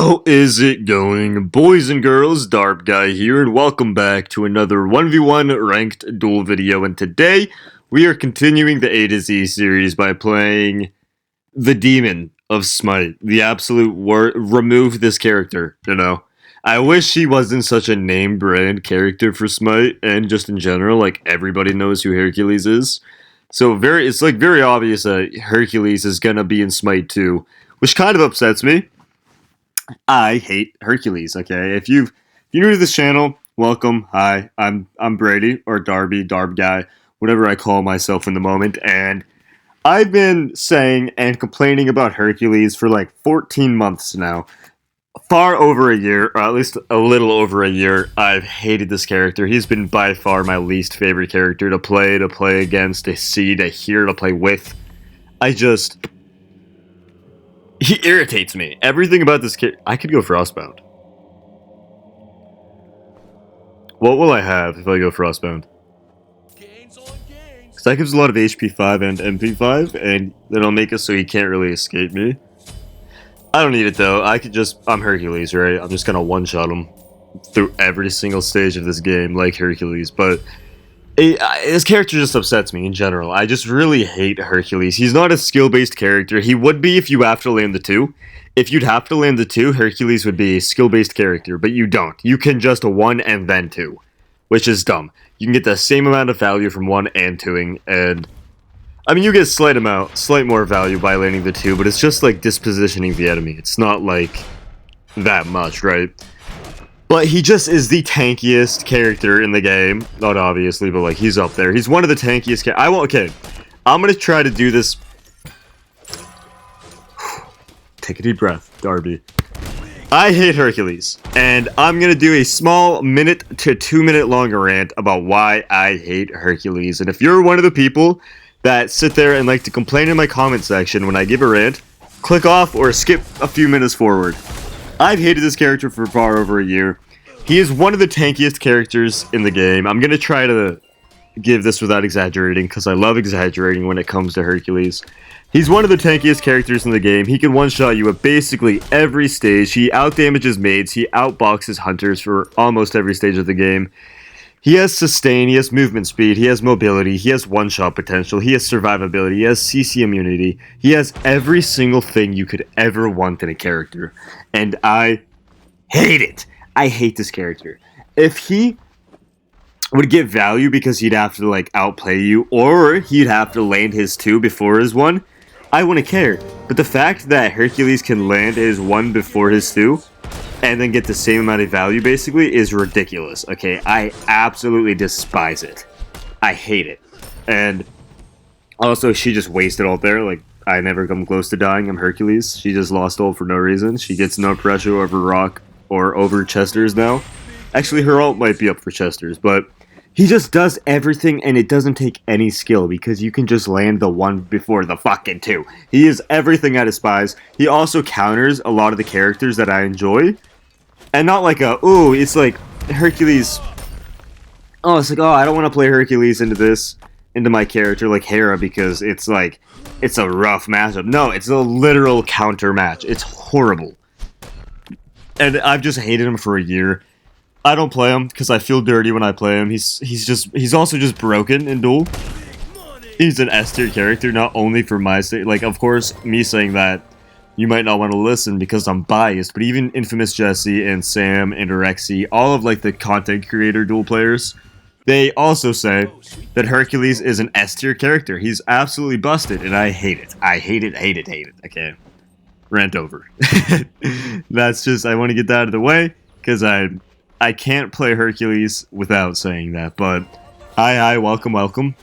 How is it going, boys and girls? darbiie here, and welcome back to another 1v1 ranked duel video. And today, we are continuing the A to Z series by playing the Demon of Smite. The absolute remove this character, you know. I wish he wasn't such a name brand character for Smite, and just in general, like, everybody knows who Hercules is. So it's like very obvious that Hercules is gonna be in Smite 2, which kind of upsets me. I hate Hercules. Okay, if you're new to this channel, welcome. Hi, I'm Brady or darbiie, whatever I call myself in the moment, and I've been saying and complaining about Hercules for like 14 months now. Far over a year, or at least a little over a year, I've hated this character. He's been by far my least favorite character to play against, to see, to hear, to play with. He irritates me. Everything about this kid. I could go Frostbound. What will I have if I go Frostbound? Because that gives a lot of HP 5 and MP 5, and that'll make it so he can't really escape me. I don't need it though. I'm Hercules, right? I'm just gonna one-shot him through every single stage of this game, like Hercules, but his character just upsets me in general. I just really hate Hercules. He's not a skill-based character. He would be if you have to land the 2. If you'd have to land the 2, Hercules would be a skill-based character, but you don't. You can just 1 and then 2, which is dumb. You can get the same amount of value from 1 and 2ing, and I mean, you get slight more value by landing the 2, but it's just like dispositioning the enemy. It's not like that much, right? But he just is the tankiest character in the game. Not obviously, but like he's up there. He's one of the tankiest okay. I'm gonna try to do this. Take a deep breath, darbiie. I hate Hercules, and I'm gonna do a small minute to 2 minute long rant about why I hate Hercules. And if you're one of the people that sit there and like to complain in my comment section when I give a rant, click off or skip a few minutes forward. I've hated this character for far over a year. He is one of the tankiest characters in the game. I'm going to try to give this without exaggerating, because I love exaggerating when it comes to Hercules. He's one of the tankiest characters in the game. He can one-shot you at basically every stage. He outdamages maids. He outboxes hunters for almost every stage of the game. He has sustain, he has movement speed, he has mobility, he has one-shot potential, he has survivability, he has CC immunity. He has every single thing you could ever want in a character. And I hate it. I hate this character. If he would get value because he'd have to like outplay you, or he'd have to land his 2 before his 1, I wouldn't care. But the fact that Hercules can land his 1 before his 2, and then get the same amount of value, basically, is ridiculous, okay? I absolutely despise it. I hate it. And also, she just wasted ult there. Like, I never come close to dying. I'm Hercules. She just lost ult for no reason. She gets no pressure over Rock or over Chesters now. Actually, her ult might be up for Chesters, but he just does everything, and it doesn't take any skill, because you can just land the 1 before the fucking 2. He is everything I despise. He also counters a lot of the characters that I enjoy. And not like it's like Hercules. Oh, it's like, I don't want to play Hercules into my character like Hera, because it's like, it's a rough matchup. No, it's a literal counter match. It's horrible. And I've just hated him for a year. I don't play him because I feel dirty when I play him. He's also just broken in duel. He's an S tier character, not only for my sake. Like, of course, me saying that, you might not want to listen because I'm biased, but even Infamous Jesse and Sam and Rexy, all of like the content creator duel players, they also say that Hercules is an S tier character. He's absolutely busted, and I hate it. I hate it. Okay, rant over. That's just, I want to get that out of the way, because I can't play Hercules without saying that. But hi, welcome.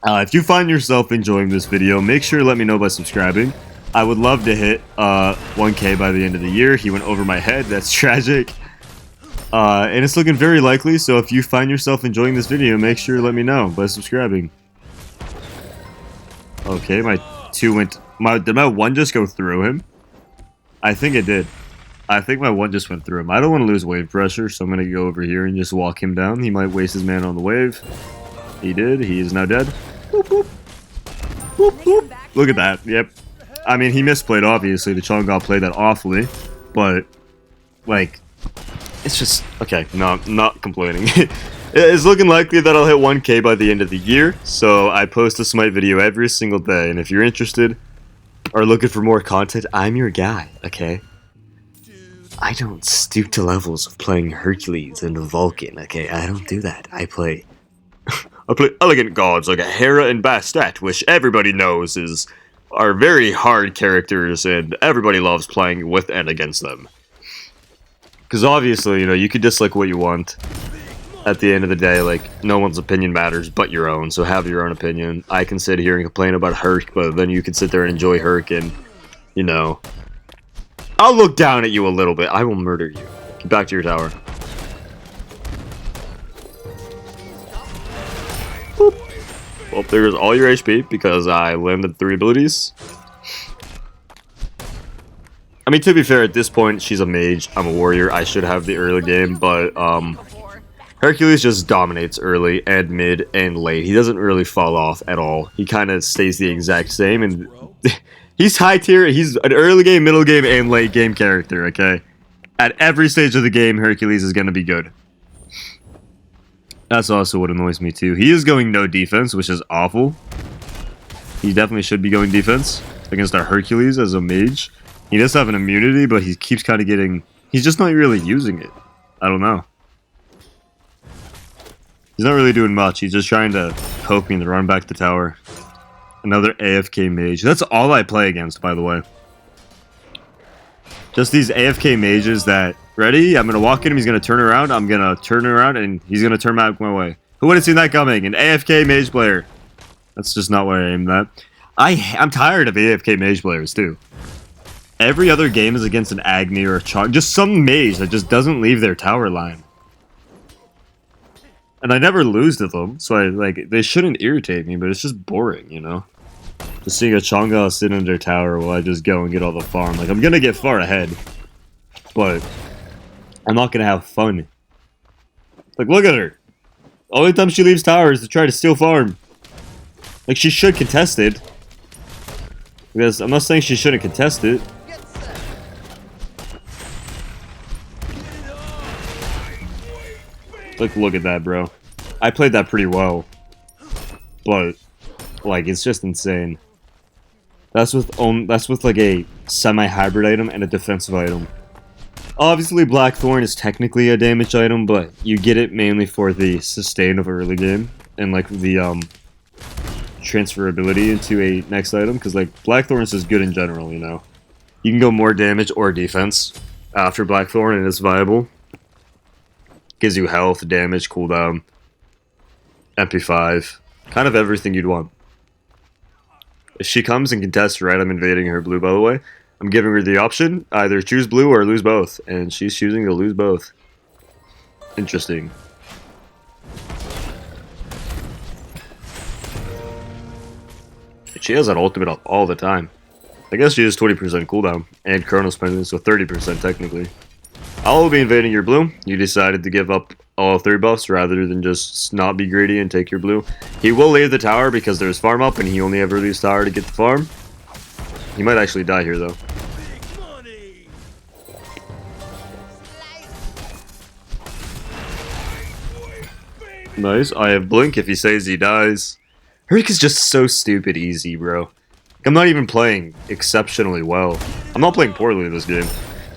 If you find yourself enjoying this video, make sure to let me know by subscribing. I would love to hit 1K by the end of the year. He went over my head. That's tragic. And it's looking very likely, so if you find yourself enjoying this video, make sure to let me know by subscribing. Okay, my 2 went... Did my 1 just go through him? I think it did. I think my 1 just went through him. I don't want to lose wave pressure, so I'm going to go over here and just walk him down. He might waste his mana on the wave. He did. He is now dead. Boop, boop. Boop, boop. Look at that. Yep. I mean, he misplayed, obviously. The Chong God played that awfully, but like, it's just, okay, no, I'm not complaining. It's looking likely that I'll hit 1K by the end of the year, so I post a Smite video every single day, and if you're interested or looking for more content, I'm your guy, okay? I don't stoop to levels of playing Hercules and Vulcan, okay? I don't do that. I play elegant gods like Hera and Bastet, which everybody knows are very hard characters, and everybody loves playing with and against them. Because obviously, you know, you could dislike what you want. At the end of the day, like, no one's opinion matters but your own, so have your own opinion. I can sit here and complain about Herc, but then you can sit there and enjoy Herc, and, you know, I'll look down at you a little bit. I will murder you. Get back to your tower. Boop. Well, there's all your HP, because I landed 3 abilities. I mean, to be fair, at this point, she's a mage. I'm a warrior. I should have the early game, but, Hercules just dominates early and mid and late. He doesn't really fall off at all. He kind of stays the exact same, and he's high tier. He's an early game, middle game, and late game character, okay? At every stage of the game, Hercules is going to be good. That's also what annoys me, too. He is going no defense, which is awful. He definitely should be going defense against our Hercules as a mage. He does have an immunity, but he keeps kind of getting... He's just not really using it. I don't know. He's not really doing much. He's just trying to poke me and run back to tower. Another AFK mage. That's all I play against, by the way. Just these AFK mages that... Ready? I'm going to walk in him. He's going to turn around. I'm going to turn around, and he's going to turn back my way. Who would have seen that coming? An AFK mage player. That's just not what I aimed at. I'm tired of AFK mage players, too. Every other game is against an Agni or a Chong. Just some mage that just doesn't leave their tower line. And I never lose to them, so they shouldn't irritate me, but it's just boring, you know? Just seeing a Chang'e sit in their tower while I just go and get all the farm. Like, I'm gonna get far ahead, but I'm not gonna have fun. Like, look at her. Only time she leaves tower is to try to steal farm. Like, she should contest it. Because I'm not saying she shouldn't contest it. Like, look at that, bro. I played that pretty well. But, like, it's just insane. That's with like a semi-hybrid item and a defensive item. Obviously, Blackthorn is technically a damage item, but you get it mainly for the sustain of early game and like the transferability into a next item. Because like Blackthorn is just good in general, you know. You can go more damage or defense after Blackthorn, and it's viable. Gives you health, damage, cooldown, MP5, kind of everything you'd want. If she comes and contests right, I'm invading her blue, by the way. I'm giving her the option, either choose blue or lose both, and she's choosing to lose both. Interesting. She has that ultimate up all the time. I guess she has 20% cooldown, and Chronos Pendant, so 30% technically. I will be invading your blue. You decided to give up all 3 buffs rather than just not be greedy and take your blue. He will leave the tower because there's farm up and he only ever leaves tower to get the farm. He might actually die here though. Nice. I have blink if he says he dies. Herc is just so stupid easy, bro. I'm not even playing exceptionally well. I'm not playing poorly this game.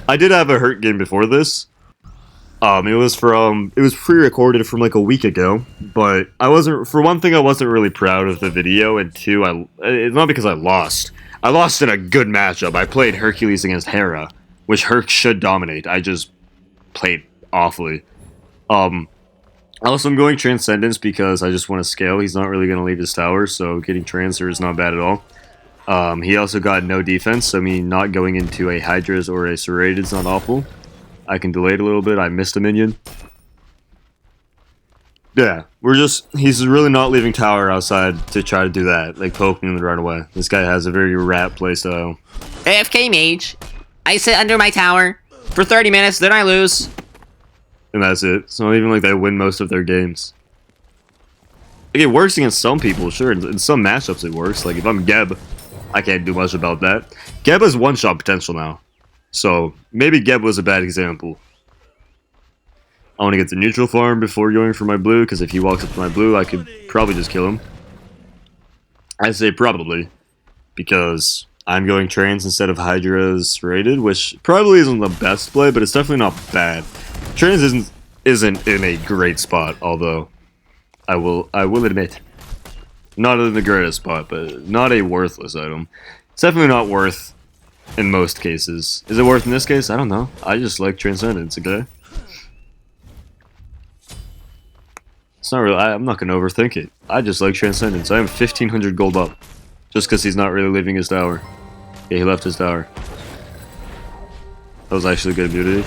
I did have a Herc game before this. It was pre-recorded from like a week ago, but for one thing, I wasn't really proud of the video, and two, it's not because I lost. I lost in a good matchup. I played Hercules against Hera, which Herc should dominate. I just played awfully. Also, I'm going Transcendence because I just want to scale. He's not really going to leave his tower, so getting Transfer is not bad at all. He also got no defense, so me not going into a Hydra's or a Serrated is not awful. I can delay it a little bit. I missed a minion. Yeah, he's really not leaving tower outside to try to do that, like poke me right away. This guy has a very rat playstyle. AFK mage. I sit under my tower for 30 minutes, then I lose. And that's it. It's not even like they win most of their games. Like, it works against some people, sure. In some matchups it works. Like, if I'm Geb, I can't do much about that. Geb has one-shot potential now. So maybe Geb was a bad example. I want to get the neutral farm before going for my blue, because if he walks up to my blue, I could probably just kill him. I say probably, because I'm going Trans instead of Hydra's rated, which probably isn't the best play, but it's definitely not bad. Trans isn't in a great spot, although I will admit, not in the greatest spot, but not a worthless item. It's definitely not worth in most cases. Is it worth in this case? I don't know. I just like Transcendence, okay? It's not really. I'm not gonna overthink it. I just like Transcendence. I am 1,500 gold up, just because he's not really leaving his tower. Yeah, he left his tower. That was actually good immunity.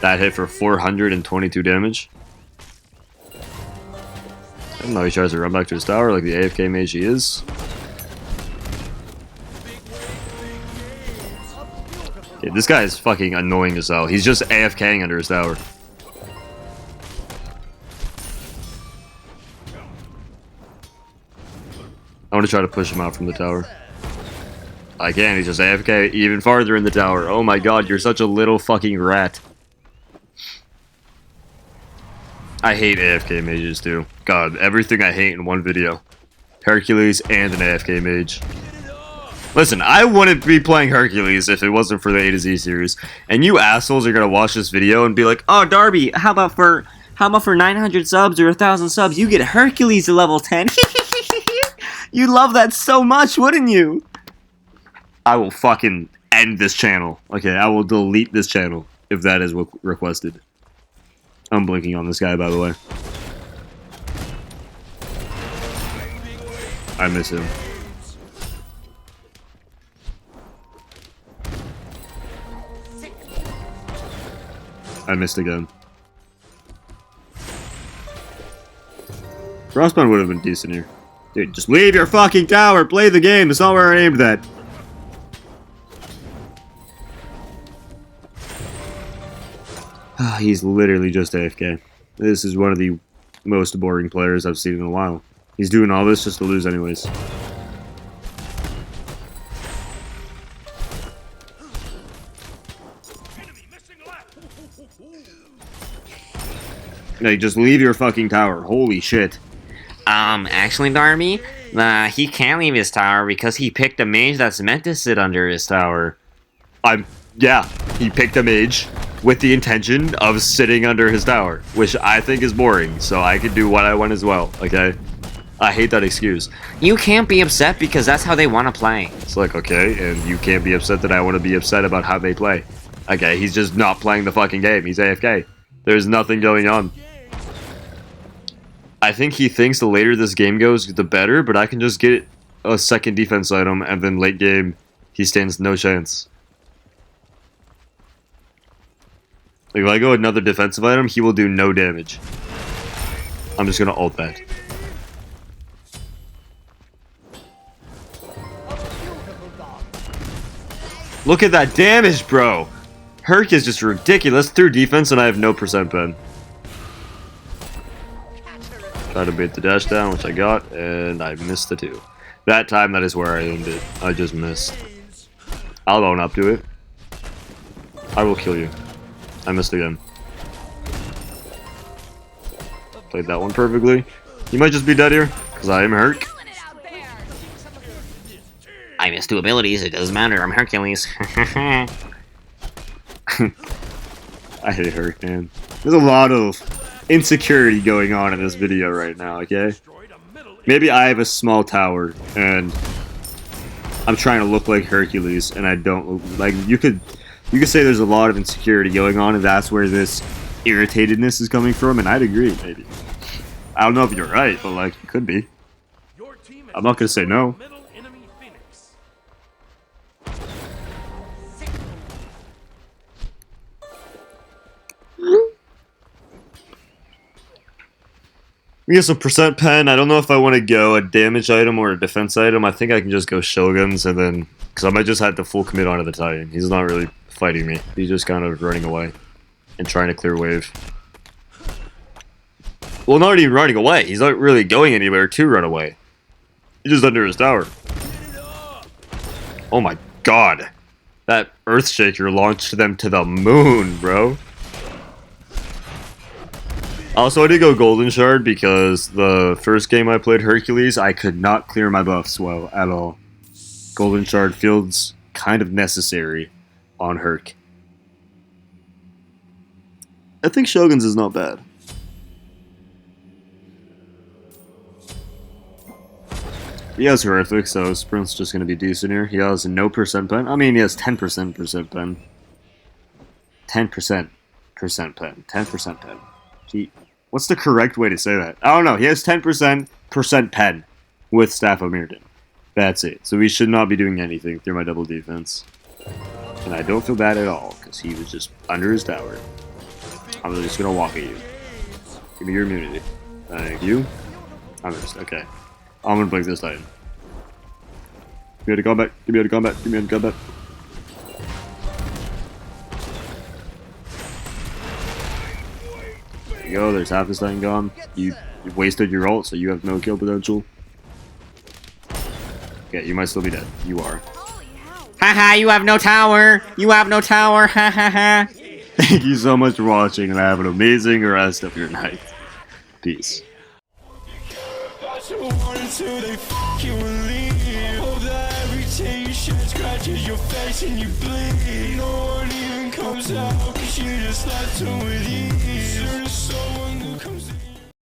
That hit for 422 damage. I don't know. He tries to run back to his tower like the AFK mage he is. Okay, this guy is fucking annoying as hell. He's just AFKing under his tower. I want to try to push him out from the tower. I can't, he's just AFK even farther in the tower. Oh my god, you're such a little fucking rat. I hate AFK mages too. God, everything I hate in one video. Hercules and an AFK mage. Listen, I wouldn't be playing Hercules if it wasn't for the A to Z series. And you assholes are gonna watch this video and be like, oh darbiie, how about for 900 subs or 1,000 subs, you get Hercules to level 10. You'd love that so much, wouldn't you? I will fucking end this channel. Okay, I will delete this channel if that is requested. I'm blinking on this guy, by the way. I miss him. I missed again. Frostbound would have been decent here. Dude, just leave your fucking tower! Play the game! It's not where I aimed at! He's literally just AFK. This is one of the most boring players I've seen in a while. He's doing all this just to lose anyways. Like, just leave your fucking tower. Holy shit. Actually, darbiie, he can't leave his tower because he picked a mage that's meant to sit under his tower. Yeah, he picked a mage with the intention of sitting under his tower, which I think is boring, so I could do what I want as well, okay? I hate that excuse. You can't be upset because that's how they want to play. It's like, okay, and you can't be upset that I want to be upset about how they play. Okay, he's just not playing the fucking game. He's AFK. There's nothing going on. I think he thinks the later this game goes, the better, but I can just get a second defense item, and then late game, he stands no chance. Like, if I go another defensive item, he will do no damage. I'm just gonna ult that. Look at that damage, bro! Herc is just ridiculous through defense, and I have no percent pen. Try to bait the dash down, which I got, and I missed the 2. That time, that is where I aimed it. I just missed. I'll own up to it. I will kill you. I missed again. Played that one perfectly. You might just be dead here, because I am Herc. I missed 2 abilities, it doesn't matter, I'm Hercules. I hate Herc, man. There's a lot of insecurity going on in this video right now, okay? Maybe I have a small tower, and I'm trying to look like Hercules, and I don't look like... You could say there's a lot of insecurity going on, and that's where this irritatedness is coming from, and I'd agree, maybe. I don't know if you're right, but, like, it could be. I'm not gonna say no. We get some percent pen. I don't know if I want to go a damage item or a defense item. I think I can just go Shoguns, and then... Because I might just have to full commit onto the Titan. He's not really fighting me. He's just kind of running away and trying to clear wave. Well, not even running away. He's not really going anywhere to run away. He's just under his tower. Oh my god. That Earthshaker launched them to the moon, bro. Also, I did go Golden Shard because the first game I played Hercules, I could not clear my buffs well at all. Golden Shard feels kind of necessary on Herc. I think Shogun's is not bad. He has Horrific, so Sprint's just going to be decent here. He has no percent pen. I mean, he has 10% pen. 10% pen. 10% pen. What's the correct way to say that? I don't know. He has 10% pen with Staff of Mirrodin. That's it. So we should not be doing anything through my double defense. And I don't feel bad at all, because he was just under his tower. I'm just going to walk at you. Give me your immunity. Thank you. I'm just, okay. I'm going to blink this time. Give me out of combat. Give me out of combat. Give me out of combat. There you go. There's half this thing gone. You wasted your ult, so you have no kill potential. Okay, you might still be dead. You are. Haha, you have no tower! You have no tower! Ha ha ha! Thank you so much for watching, and have an amazing rest of your night. Peace. Until they fuck you and leave. Hope that every tear you shed scratches your face and you bleed. No one even comes out, cause you just left her with ease. There's someone who